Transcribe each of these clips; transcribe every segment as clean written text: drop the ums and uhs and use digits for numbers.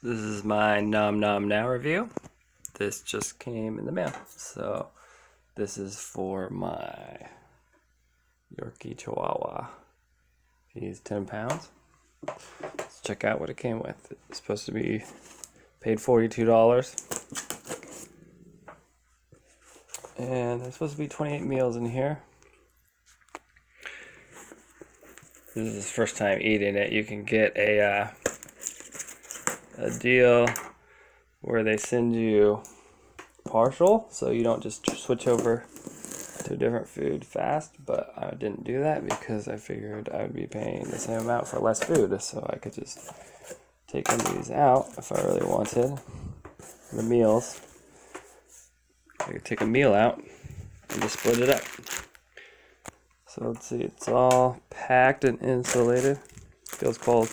This is my Nom Nom Now review. This just came in the mail. So this is for my Yorkie Chihuahua. He's 10 pounds. Let's check out what it came with. It's supposed to be paid $42. And there's supposed to be 28 meals in here. This is his first time eating it. You can get a deal where they send you partial, so you don't just switch over to a different food fast. But I didn't do that because I figured I would be paying the same amount for less food, so I could just take one of these out if I really wanted. The meals, I could take a meal out and just split it up. So let's see, it's all packed and insulated. Feels cold.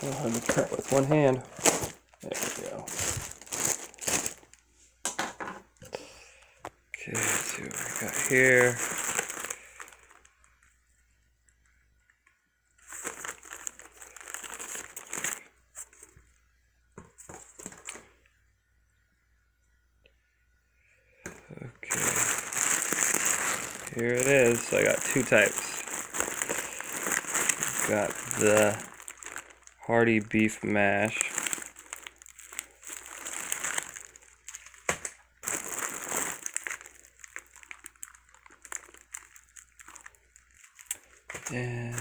I'll have to cut with one hand. There we go. Okay, let's see what we got here. Okay, here it is. So I got two types. Got the hearty beef mash. And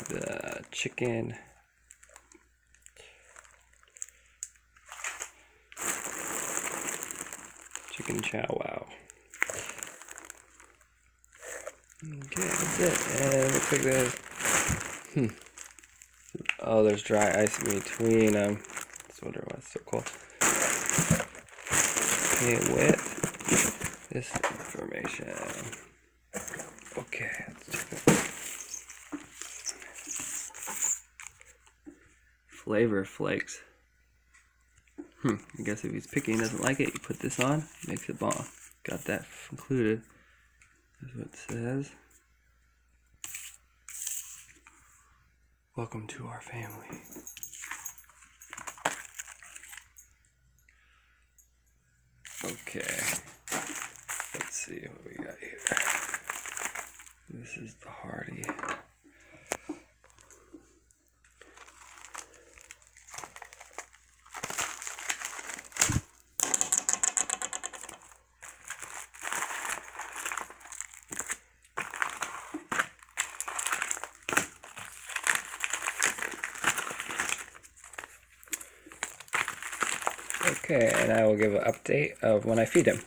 the chicken chow wow. Okay, that's it. And looks like there's oh, there's dry ice in between them. That's what it was so cool. Came with this information. Okay, let's check it. Flavor flakes. I guess if he's picky and doesn't like it, you put this on, makes it bomb. Got that included. That's what it says. Welcome to our family. Okay. Let's see what we got here. This is the hearty. Okay, and I will give an update of when I feed him.